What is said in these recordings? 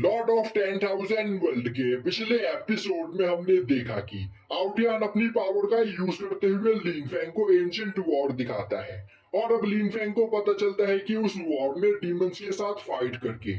Lord of 10,000 world के पिछले episode में हमने देखा कि आउटियन अपनी पावर का यूज करते हुए लिन फैंग को एंशिएंट वॉर दिखाता है। और अब लिन फैंग को पता चलता है कि उस वॉर में डीमंस के साथ फाइट करके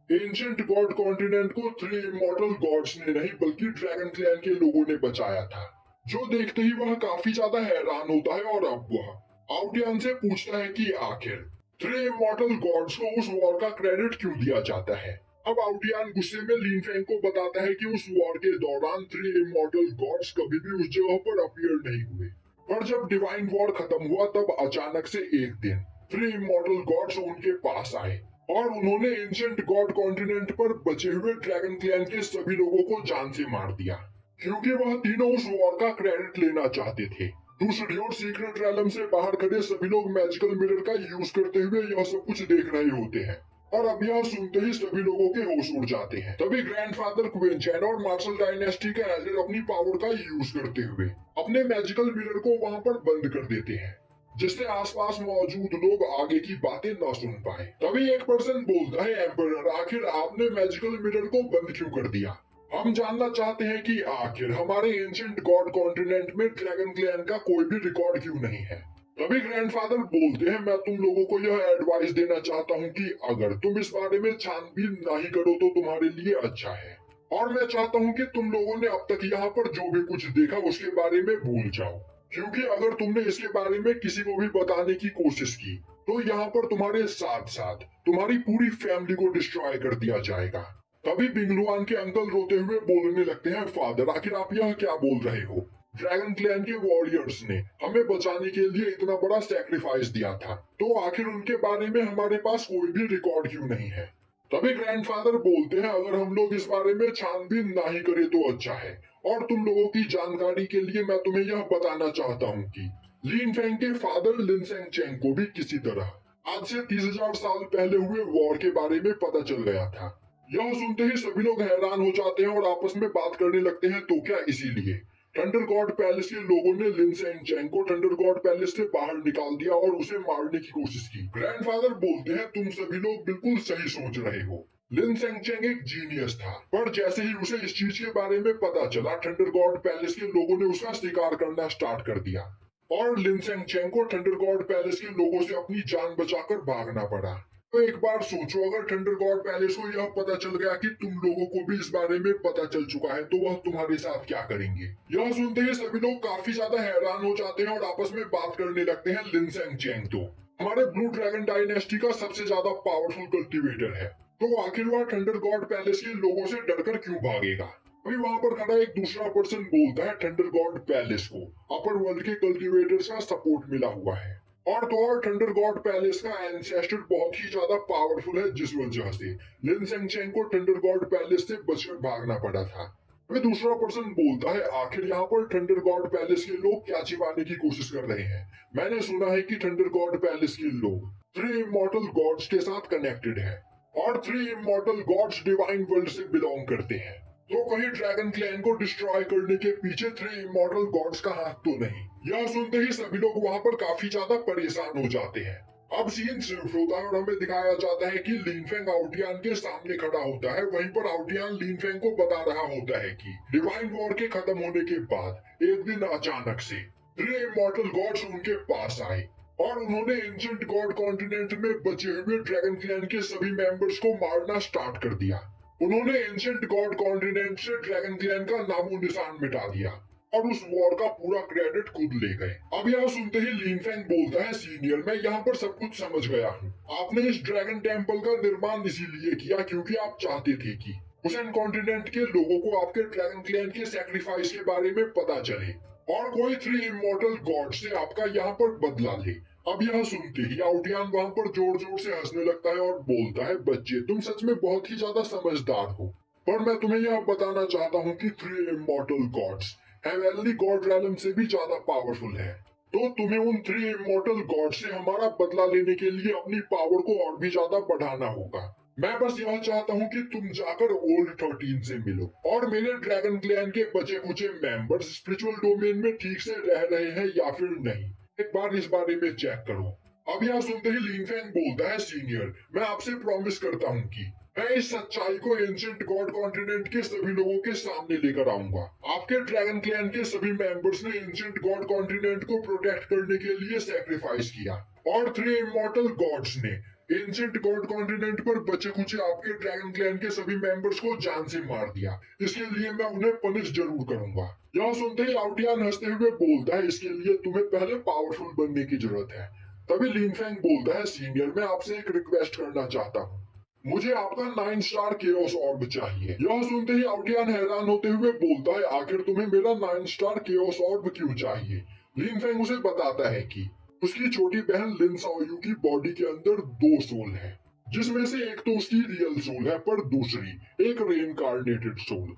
एंशिएंट गॉड कॉन्टिनेंट को 3 इमॉर्टल गॉड्स ने नहीं बल्कि ड्रैगन क्लैन के लोगों ने बचाया था। जो देखते ही वह काफी ज्यादा हैरान होता है और अब वह आउटियन से पूछता है कि आखिर 3 इमॉर्टल गॉड्स को उस वॉर का क्रेडिट क्यों दिया जाता है। अब आउटियन गुस्से में लिन फैंग को बताता है कि उस वॉर के दौरान 3 इमॉर्टल गॉड्स कभी भी उस जगह पर अपीयर नहीं हुए। पर जब डिवाइन वॉर खत्म हुआ तब अचानक से एक दिन 3 इमॉर्टल गॉड्स उनके पास आए और उन्होंने एंशिएंट गॉड कॉन्टिनेंट पर बचे हुए ड्रैगन क्लैन के सभी लोगों को जान से मार दिया, क्योंकि वह तीनों उस वॉर का क्रेडिट लेना चाहते थे। दूसरी ओर सीक्रेट रैलम से बाहर खड़े सभी लोग मैजिकल मिरर का यूज करते हुए यह सब कुछ देख रहे होते हैं और अब यह सुनते ही सभी लोगों के होश उड़ जाते हैं। तभी ग्रैंडफादर क्विंचैन और मार्शल डायनेस्टी के एल्डर अपनी पावर का यूज करते हुए अपने मैजिकल मिरर को वहां पर बंद कर देते हैं, जिससे आसपास मौजूद लोग आगे की बातें न सुन पाए। तभी एक पर्सन बोलता है, एम्परर आखिर आपने मैजिकल मिरर को बंद क्यों कर दिया? हम जानना चाहते हैं कि आखिर हमारे एंशिएंट गॉड कॉन्टिनेंट में ड्रैगन क्लैन का कोई भी रिकॉर्ड क्यों नहीं है। तभी ग्रैंडफादर बोलते हैं, मैं तुम लोगों को यह एडवाइस देना चाहता हूँ कि अगर तुम इस बारे में छानबीन नहीं करो तो तुम्हारे लिए अच्छा है। और मैं चाहता हूँ कि तुम लोगों ने अब तक यहाँ पर जो भी कुछ देखा उसके बारे में भूल जाओ, क्योंकि अगर तुमने इसके बारे में किसी को भी बताने की कोशिश की तो यहाँ पर तुम्हारे साथ साथ तुम्हारी पूरी फैमिली को डिस्ट्रॉय कर दिया जाएगा। तभी बिंगलुआन के अंकल रोते हुए बोलने लगते हैं, फादर आखिर आप यह क्या बोल रहे हो? ड्रैगन क्लैन के वॉरियर्स ने हमें बचाने के लिए इतना बड़ा सैक्रिफाइस दिया था, तो आखिर उनके बारे में हमारे पास कोई भी रिकॉर्ड क्यों नहीं है? तभी ग्रैंडफादर बोलते हैं, अगर हम लोग इस बारे में छानबीन नहीं करें तो अच्छा है। और तुम लोगों की जानकारी के लिए मैं तुम्हें यह बताना चाहता हूँ कि लिन फैंग के फादर लिन सेंग चेंग को भी किसी तरह आज से 30,000 साल पहले हुए वॉर के बारे में पता चल गया था। यह सुनते ही सभी लोग हैरान हो जाते हैं और आपस में बात करने लगते हैं, तो क्या इसीलिए थंडर गॉड पैलेस के लोगों ने लिन सेंग चेंग को थंडर गॉड पैलेस से बाहर निकाल दिया और उसे मारने की कोशिश की? ग्रैंडफादर बोलते हैं, तुम सभी लोग बिल्कुल सही सोच रहे हो। लिन सेंग चेंग एक जीनियस था, पर जैसे ही उसे इस चीज के बारे में पता चला थंडर गॉड पैलेस के लोगों ने उसका शिकार करना स्टार्ट कर दिया और लिन सेंग चेंग को थंडर गॉड पैलेस के लोगों से अपनी जान बचाकर भागना पड़ा। तो एक बार सोचो, अगर थंडर गॉड पैलेस को यह पता चल गया कि तुम लोगों को भी इस बारे में पता चल चुका है, तो वह तुम्हारे साथ क्या करेंगे? यह सुनते ही सभी लोग काफी ज्यादा हैरान हो जाते हैं और आपस में बात करने लगते हैं। लिन सेंग चेंग तो हमारे ब्लू ड्रैगन डायनेस्टी का सबसे ज्यादा पावरफुल कल्टिवेटर है, तो आखिर वह थंडर गॉड पैलेस के लोगों से डरकर क्यों भागेगा? अभी वहां पर खड़ा एक दूसरा पर्सन बोलता है, थंडर गॉड पैलेस को अपर वर्ल्ड के कल्टिवेटर्स का सपोर्ट मिला हुआ है और तो और थंडर गॉड पैलेस का एंसेस्टर बहुत ही ज्यादा पावरफुल है, जिस वजह से लिन सेंग चेंग को थंडर गॉड पैलेस से बचकर भागना पड़ा था। वे दूसरा पर्सन बोलता है, आखिर यहाँ पर थंडर गॉड पैलेस के लोग क्या छिपाने की कोशिश कर रहे हैं? मैंने सुना है कि थंडर गॉड पैलेस के लोग 3 इमॉर्टल गॉड्स के साथ कनेक्टेड है और 3 इमॉर्टल गॉड्स डिवाइन वर्ल्ड से बिलोंग करते हैं, तो कहीं ड्रैगन क्लैन को डिस्ट्रॉय करने के पीछे 3 इमॉर्टल गॉड्स का हाथ तो नहीं? यह सुनते ही सभी लोग वहां पर काफी ज्यादा परेशान हो जाते हैं। अब सीन शिफ्ट होता है और हमें दिखाया जाता है कि लिन फेंग आउटियन के सामने खड़ा होता है। वहीं पर आउटियन लिन फेंग को बता रहा होता है कि डिवाइन वॉर के खत्म होने के बाद एक दिन अचानक से 3 इमॉर्टल गॉड्स उनके पास आए और उन्होंने एंशिएंट गॉड कॉन्टिनेंट में बचे हुए ड्रैगन क्लैन के सभी मेंबर्स को मारना स्टार्ट कर दिया। उन्होंने एंशिएंट गॉड कॉन्टिनेंट से ड्रैगन क्लैन का नामो निशान मिटा दिया और उस वॉर का पूरा क्रेडिट खुद ले गए। अब यह सुनते ही लिन फेंग बोलता है, सीनियर मैं यहाँ पर सब कुछ समझ गया हूँ। आपने इस ड्रैगन टेम्पल का निर्माण इसीलिए किया क्योंकि आप चाहते थे कि ओशन कॉन्टिनेंट के लोगों को आपके ड्रैगन क्लैन के सैक्रिफाइस के बारे में पता चले और कोई 3 इमॉर्टल गॉड से आपका यहाँ पर बदला ले। अब यह सुनते ही आउटियन वहां पर जोर जोर से हंसने लगता है और बोलता है, बच्चे तुम सच में बहुत ही ज्यादा समझदार हो, पर मैं तुम्हें यह बताना चाहता हूँ कि 3 immortal gods heavenly god realm से भी ज्यादा पावरफुल है, तो तुम्हें उन 3 इमॉर्टल गॉड से हमारा बदला लेने के लिए अपनी पावर को और भी ज्यादा बढ़ाना होगा। मैं बस यह चाहता हूँ कि तुम जाकर ओल्ड 13 से मिलो और मेरे ड्रैगन क्लैन के बचे कुचे मेंबर्स स्पिरिचुअल डोमेन में ठीक से रह रहे हैं या फिर नहीं, एक बार इस बारे में चेक करो। अब यह सुनते ही लिन फेंग बोलता है, सीनियर मैं आपसे प्रॉमिस करता हूँ कि मैं इस सच्चाई को एंशिएंट गॉड कॉन्टिनेंट के सभी लोगों के सामने लेकर आऊंगा। आपके ड्रैगन क्लैन के सभी मेंबर्स ने एंशिएंट गॉड कॉन्टिनेंट को प्रोटेक्ट करने के लिए सैक्रिफाइस किया और 3 इमॉर्टल गॉड्स ने एंशिएंट गॉड कॉन्टिनेंट पर बचे खुचे आपके ड्रैगन क्लैन के सभी मेंबर्स को जान से मार दिया। इसके लिए मैं उन्हें पनिश जरूर करूंगा। यह सुनते ही आउटियान हंसते हुए बोलता है, इसके लिए तुम्हें पहले पावरफुल बनने की जरूरत है। तभी लिनफेंग बोलता है, सीनियर मैं आपसे एक रिक्वेस्ट करना चाहता हूँ, मुझे आपका 9 स्टार केओस ऑर्ब चाहिए। यह सुनते ही आउटियान हैरान होते हुए बोलता है, आखिर तुम्हें मेरा 9 स्टार केओस ऑर्ब क्यों चाहिए? लिनफेंग उसे बताता है कि उसकी छोटी बहन लिन साओयू की बॉडी के अंदर 2 सोल है, जिसमें से एक तो उसकी रियल सोल है पर दूसरी एक रेनकार्नेटेड सोल।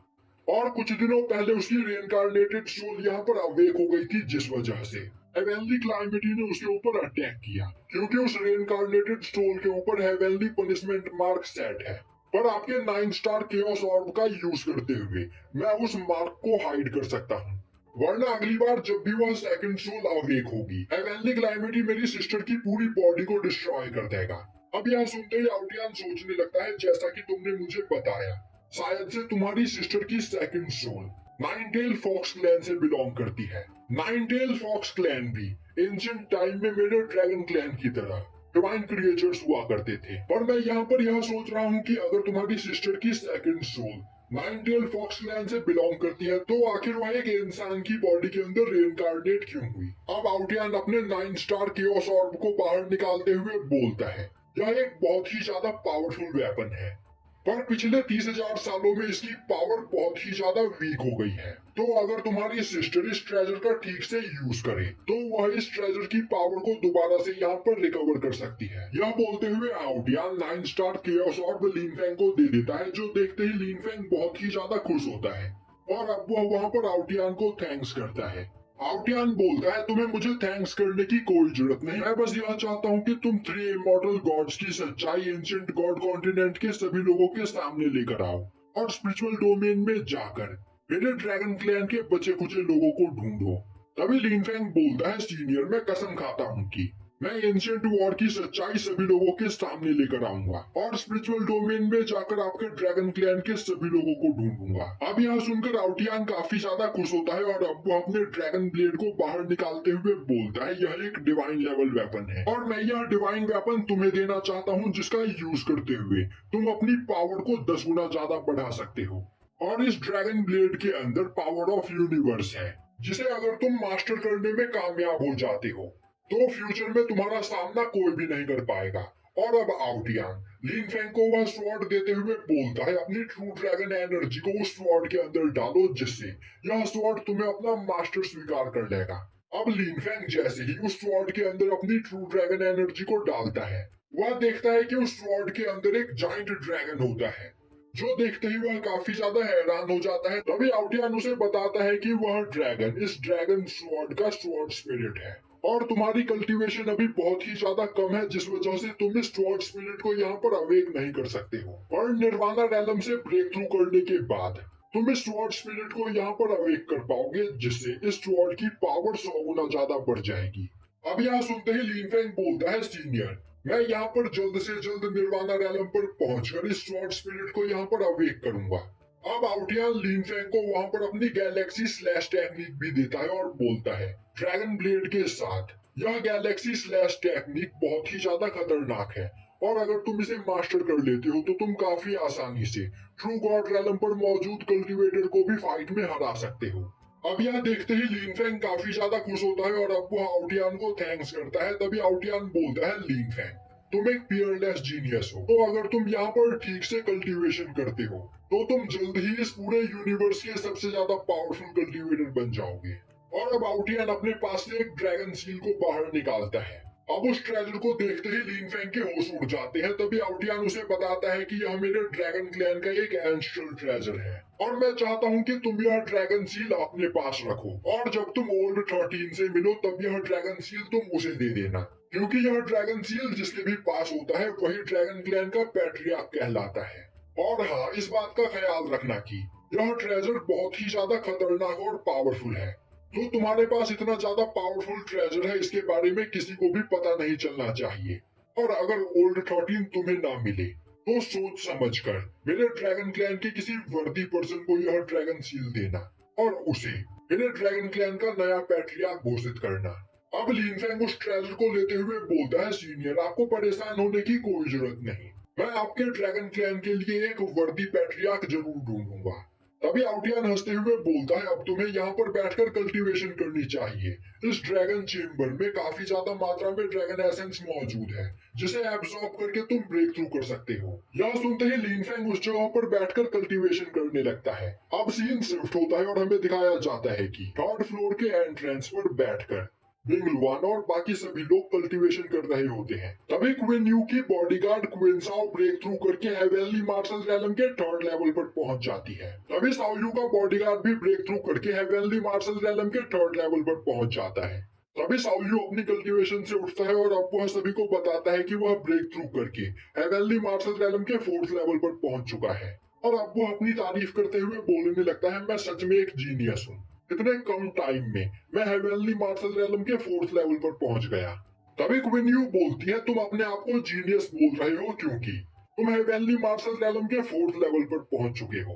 और कुछ दिनों पहले उसकी रेनकार्नेटेड सोल यहाँ पर अवेक हो गई थी, जिस वजह से हेवेनली क्लाइमेटी ने उसके ऊपर अटैक किया, क्योंकि उस रेनकार्नेटेड सोल के ऊपर हेवेनली पनिशमेंट मार्क सेट है। पर आपके 9 स्टार केओस ऑर्ब का यूज करते हुए मैं उस मार्क को हाइड कर सकता हूँ, वरना अगली बार जब भी वह सेकंड सोल अवेक होगी, हेवेनली क्लाइमेटी मेरी सिस्टर की पूरी बॉडी को डिस्ट्रॉय कर देगा। अब यह सुनते ही आउटियान सोचने लगता है, जैसा कि तुमने मुझे बताया, शायद से तुम्हारी सिस्टर की second soul nine-tail fox clan से बिलोंग करती है। नाइनटेल फॉक्स क्लैन भी एंशिएंट टाइम में मेरे ड्रैगन क्लैन की तरह डिवाइन क्रिएचर्स हुआ करते थे। पर मैं यहाँ पर यह सोच रहा हूँ कि अगर तुम्हारी सिस्टर की second soul nine-tail fox clan से बिलोंग करती है, तो आखिर वह एक इंसान की बॉडी के अंदर रेनकार्नेट क्यों हुई? अब आउटियान अपने 9 स्टार केओस ऑर्ब को बाहर निकालते हुए बोलता है, यह एक बहुत ही ज्यादा पावरफुल वेपन है, पर पिछले 30,000 सालों में इसकी पावर बहुत ही ज्यादा वीक हो गई है। तो अगर तुम्हारी सिस्टर इस ट्रेजर का ठीक से यूज करे, तो वह इस ट्रेजर की पावर को दोबारा से यहाँ पर रिकवर कर सकती है। यह बोलते हुए आउटियान 9 स्टार केओस ऑर्ब लिनफेंग को दे देता है, जो देखते ही लिनफेंग बहुत ही ज्यादा खुश होता है और अब वह वहाँ पर आउटियान को थैंक्स करता है। आउटियान बोलता है, तुम्हें मुझे थैंक्स करने की कोई जरूरत नहीं, मैं बस यह चाहता हूँ कि तुम 3 इमॉर्टल गॉड्स की सच्चाई एंशिएंट गॉड कॉन्टिनेंट के सभी लोगों के सामने लेकर आओ और स्पिरिचुअल डोमेन में जाकर मेरे ड्रैगन क्लैन के बचे कुचे लोगों को ढूंढो। तभी लिनफेंग बोलता है, सीनियर मैं कसम खाता हूँ कि मैं एंशिएंट वॉर की सच्चाई सभी लोगों के सामने लेकर आऊंगा और स्पिरिचुअल डोमेन में जाकर आपके ड्रैगन क्लैन के सभी लोगों को ढूंढूंगा। अब यह सुनकर आउटियान काफी ज्यादा खुश होता है और अब वो अपने ड्रैगन ब्लेड को बाहर निकालते हुए बोलता है, यह एक डिवाइन लेवल वेपन है और मैं यह डिवाइन वेपन तुम्हें देना चाहता हूँ, जिसका यूज करते हुए तुम अपनी पावर को 10 गुना ज्यादा बढ़ा सकते हो। और इस ड्रैगन ब्लेड के अंदर पावर ऑफ यूनिवर्स है, जिसे अगर तुम मास्टर करने में कामयाब हो जाते हो, तो फ्यूचर में तुम्हारा सामना कोई भी नहीं कर पाएगा। और अब आउटियान लिनफेंग को वह स्वॉर्ड देते हुए बोलता है, अपनी ट्रू ड्रैगन एनर्जी को उस स्वॉर्ड के अंदर डालो, जिससे यह स्वॉर्ड तुम्हें अपना मास्टर स्वीकार कर लेगा। अब लिनफेंग जैसे ही उस स्वॉर्ड के अंदर अपनी ट्रू ड्रैगन एनर्जी को डालता है, वह देखता है कि उस स्वॉर्ड के अंदर एक जाइंट ड्रैगन होता है, जो देखते ही वह काफी ज्यादा हैरान हो जाता है। तभी आउटियान उसे बताता है कि वह ड्रैगन इस ड्रैगन स्वॉर्ड का स्वॉर्ड स्पिरिट है और तुम्हारी कल्टीवेशन अभी बहुत ही ज्यादा कम है, जिस वजह से तुम इस स्वॉर्ड स्पिरिट को यहाँ पर अवेक नहीं कर सकते हो। और निर्वाणा रैलम से ब्रेक थ्रू करने के बाद तुम इस स्वॉर्ड स्पिरिट को यहाँ पर अवेक कर पाओगे, जिससे इस स्वॉर्ड की पावर 100 गुना ज्यादा बढ़ जाएगी। अब यहाँ सुनते ही लिनफेंग बोलता है, सीनियर मैं यहाँ पर जल्द से जल्द निर्वाणा रैलम पर पहुंचकर इस स्वॉर्ड स्पिरिट को यहाँ पर अवेक करूंगा। अब आउटियान लिनफेंग को वहाँ पर अपनी गैलेक्सी स्लैश टेक्निक भी देता है और बोलता है, ड्रैगन ब्लेड के साथ यह गैलेक्सी स्लैश टेक्निक बहुत ही ज्यादा खतरनाक है और अगर तुम इसे मास्टर कर लेते हो, तो तुम काफी आसानी से ट्रू गॉड रैलम पर मौजूद कल्टीवेटर को भी फाइट में हरा सकते हो। अब यह देखते ही लिनफेंग काफी ज्यादा खुश होता है और अब वो आउटियान को थैंक्स करता है। तभी आउटियान बोलता है, लिनफेंग तुम एक पियरलेस जीनियस हो, तो अगर तुम यहाँ पर ठीक से कल्टीवेशन करते हो, तो तुम जल्द ही इस पूरे यूनिवर्स के सबसे ज्यादा पावरफुल कल्टीवेटर बन जाओगे। और अब आउटियान अपने पास से एक ड्रैगन सील को बाहर निकालता है। अब उस ट्रेजर को देखते ही लिनफेंग के होश उड़ जाते हैं। तभी आउटियान उसे बताता है कि यह मेरे ड्रैगन क्लैन का एक एंशियल ट्रेजर है और मैं चाहता हूँ कि तुम यह ड्रैगन सील अपने पास रखो और जब तुम ओल्ड 13 से मिलो, तब यह ड्रैगन सील तुम उसे दे देना, क्योंकि यह ड्रैगन सील जिसके भी पास होता है वही ड्रैगन क्लैन का पैट्रियार्क कहलाता है। और हाँ, इस बात का ख्याल रखना कि यह ट्रेजर बहुत ही ज्यादा खतरनाक और पावरफुल है, तो तुम्हारे पास इतना ज्यादा पावरफुल ट्रेजर है, इसके बारे में किसी को भी पता नहीं चलना चाहिए। और अगर ओल्ड 13 तुम्हें ना मिले, तो सोच समझ कर मेरे ड्रैगन क्लैन के किसी वर्दी पर्सन को यह ड्रैगन सील देना और उसे मेरे ड्रैगन क्लैन का नया पैट्रियार्क घोषित करना। अब लिनफेंग उस ट्रेजर को लेते हुए बोलता है, सीनियर आपको परेशान होने की कोई जरूरत नहीं, मैं आपके ड्रैगन क्लैन के लिए एक वर्दी पैट्रियार्क जरूर ढूंढूंगा। तभी आउटियन हंसते हुए बोलता है, अब तुम्हें यहाँ पर बैठकर कल्टीवेशन करनी चाहिए। इस ड्रैगन चेम्बर में काफी ज्यादा मात्रा में ड्रैगन एसेंस मौजूद है जिसे एब्जॉर्ब करके तुम ब्रेक थ्रू कर सकते हो। यह सुनते ही लिनफेंग उस जगह पर बैठकर कल्टीवेशन करने लगता है। अब सीन शिफ्ट होता है और हमें दिखाया जाता है कि थर्ड फ्लोर के एंट्रेंस पर बैठकर बिंगलुआन और बाकी सभी लोग कल्टीवेशन कर रहे होते हैं। तभी क्वीन यू की बॉडीगार्ड क्वीन साओ ब्रेक थ्रू करके हेवेनली मार्शल रैलम के थर्ड लेवल पर पहुंच जाती है। तभी साओयू का बॉडीगार्ड भी ब्रेक थ्रू करके हेवेनली मार्शल रैलम के थर्ड लेवल पर पहुंच जाता है। तभी साओयू अपनी कल्टीवेशन से उठता है और अब वह सभी को बताता है कि वह ब्रेक थ्रू करके हेवेनली मार्शल रैलम के फोर्थ लेवल पर पहुंच चुका है। और अब वह अपनी तारीफ करते हुए बोलने लगता है, मैं सच में एक जीनियस हूँ, इतने कम टाइम में मैं हेवेनली मार्शल रैलम के फोर्थ लेवल पर पहुंच गया। तभी क्वीन यू बोलती है, तुम अपने आप को जीनियस बोल रहे हो क्योंकि तुम हेवेनली मार्शल रैलम के फोर्थ लेवल पर पहुंच चुके हो,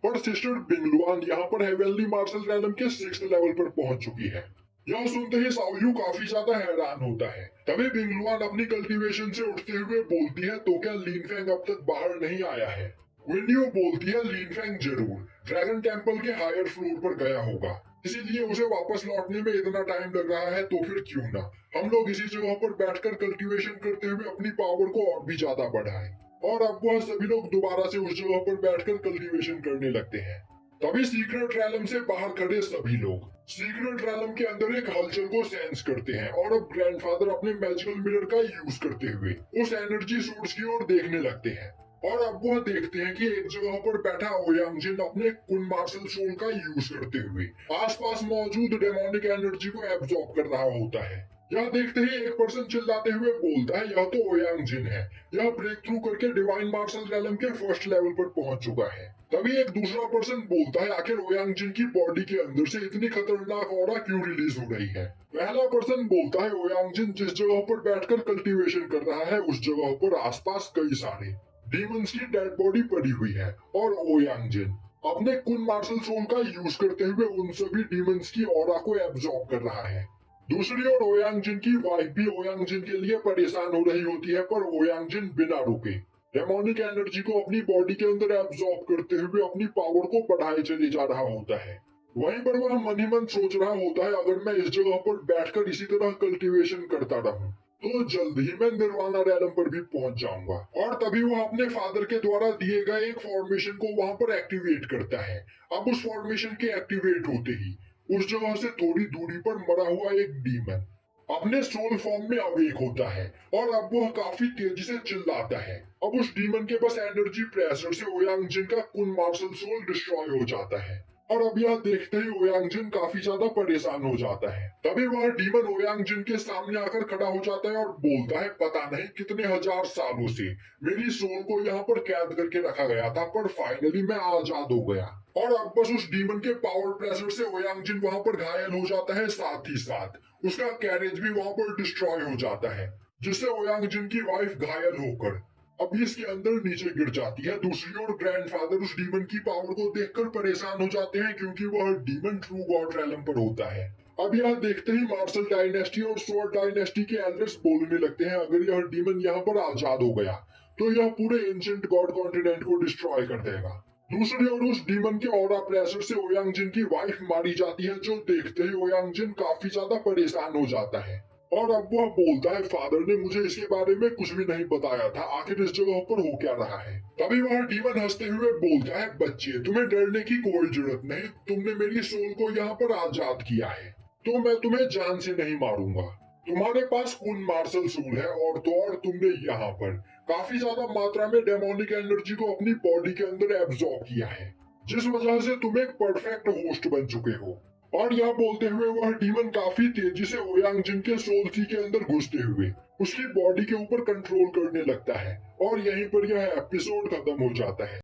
पर सिस्टर बिंगलुआन यहाँ पर हेवेनली मार्शल रैलम के सिक्स्थ लेवल पर पहुंच चुकी है। यह सुनते ही साओयू काफी ज्यादा हैरान होता है। तभी बिंगलुआन अपनी कल्टीवेशन से उठते हुए बोलती है, तो क्या लिनफेंग अब तक बाहर नहीं आया है? विंडियो बोलती है, लिनफेंग जरूर ड्रैगन टेम्पल के हायर फ्लोर पर गया होगा, इसीलिए उसे वापस लौटने में इतना टाइम लग रहा है। तो फिर क्यों ना हम लोग इसी जगह पर बैठकर कल्टीवेशन करते हुए अपनी पावर को और भी ज्यादा बढ़ाएं। और अब वह सभी लोग दोबारा से उस जगह पर बैठकर कल्टीवेशन करने लगते हैं। तभी सीक्रेट रैलम से बाहर खड़े सभी लोग सीक्रेट रैलम के अंदर एक हलचल को सेंस करते हैं और अब ग्रैंडफादर अपने मैजिकल मिरर का यूज करते हुए उस एनर्जी सोर्स की ओर देखने लगते हैं। और अब वह देखते हैं कि एक जगह पर बैठा ओयांगजिन अपने कुन मार्शल सोल का यूज करते हुए आसपास मौजूद डेमोनिक एनर्जी को एब्जॉर्ब कर रहा होता है। यह देखते ही एक पर्सन चिल्लाते हुए बोलता है, यह तो ओयांगजिन है, यह ब्रेक थ्रू करके डिवाइन मार्शल रैलम के फर्स्ट लेवल पर पहुंच चुका है। तभी एक दूसरा पर्सन बोलता है, आखिर ओयांगजिन की बॉडी के अंदर से इतनी खतरनाक ऑरा क्यों रिलीज हो रही है? पहला पर्सन बोलता है, ओयांगजिन जिस जगह पर बैठकर कल्टीवेशन कर रहा है उस जगह पर आसपास कई सारे डीमंस की डेड बॉडी पड़ी हुई है और ओयांगजिन अपने कुन मार्शल सोल का यूज करते हुए उन सभी डीमंस की ऑरा को एब्जॉर्ब कर रहा है। दूसरी ओर ओयांगजिन की वाइफ भी ओयांगजिन के लिए परेशान हो रही होती है, पर ओयांगजिन बिना रुके डेमोनिक एनर्जी को अपनी बॉडी के अंदर एब्जॉर्ब करते हुए अपनी पावर को बढ़ाए चले जा रहा होता है। वहीं पर वह मन ही मन सोच रहा होता है, अगर मैं इस जगह पर बैठकर इसी तरह कल्टीवेशन करता रहूं तो जल्द ही मैं निर्वाणा रैलम पर भी पहुंच जाऊंगा। और तभी वह अपने फादर के द्वारा दिए गए एक फॉर्मेशन को वहां पर एक्टिवेट करता है। अब उस फॉर्मेशन के एक्टिवेट होते ही उस जगह से थोड़ी दूरी पर मरा हुआ एक डीमन अपने सोल फॉर्म में अवेक होता है और अब वह काफी तेजी से चिल्लाता है। अब उस डीमन के बस एनर्जी प्रेशर से ओयांगजिन का कुन मार्शल सोल डिस्ट्रॉय हो जाता है और अब यह देखते ही ओयांगजिन काफी ज्यादा परेशान हो जाता है। तभी वह डीमन ओयांगजिन के सामने आकर खड़ा हो जाता है और बोलता है, पता नहीं कितने हजार सालों से मेरी सोल को यहाँ पर कैद करके रखा गया था, पर फाइनली मैं आजाद हो गया। और अब बस उस डीमन के पावर प्रेशर से ओयांगजिन वहां पर घायल हो जाता है, साथ ही साथ उसका कैरेज भी वहां पर डिस्ट्रॉय हो जाता है, जिससे ओयांगजिन की वाइफ घायल होकर अब इसके अंदर नीचे गिर जाती है। दूसरी ओर ग्रैंडफादर उस डीमन की पावर को देखकर परेशान हो जाते हैं, क्योंकि वह डीमन ट्रू गॉड रैलम पर होता है। अब यह देखते ही मार्शल डायनेस्टी और स्वॉर्ड डायनेस्टी के एल्डर्स बोलने लगते हैं, अगर यह डीमन यहाँ पर आजाद हो गया तो यह पूरे एंशिएंट गॉड कॉन्टिनेंट को डिस्ट्रॉय कर देगा। दूसरी ओर उस डीमन के ऑरा प्रेशर से ओयांगजिन की वाइफ मारी जाती है, जो देखते ही ओयांगजिन काफी ज्यादा परेशान हो जाता है। और अब वह बोलता है, फादर ने मुझे इसके बारे में कुछ भी नहीं बताया था, आखिर इस जगह पर हो क्या रहा है? तभी वह डीमन हंसते हुए बोलता है, बच्चे तुम्हें डरने की कोई जरूरत नहीं, तुमने मेरी सोल को यहाँ पर आजाद किया है तो मैं तुम्हें जान से नहीं मारूंगा। तुम्हारे पास कुन मार्शल सोल है और तो और तुमने यहाँ पर काफी ज्यादा मात्रा में डेमोनिक एनर्जी को अपनी बॉडी के अंदर एब्जॉर्ब किया है, जिस वजह से तुम एक परफेक्ट होस्ट बन चुके हो। और यह बोलते हुए वह डीमन काफी तेजी से ओयांगजिन के सोल सी के अंदर घुसते हुए उसकी बॉडी के ऊपर कंट्रोल करने लगता है और यहीं पर यह एपिसोड खत्म हो जाता है।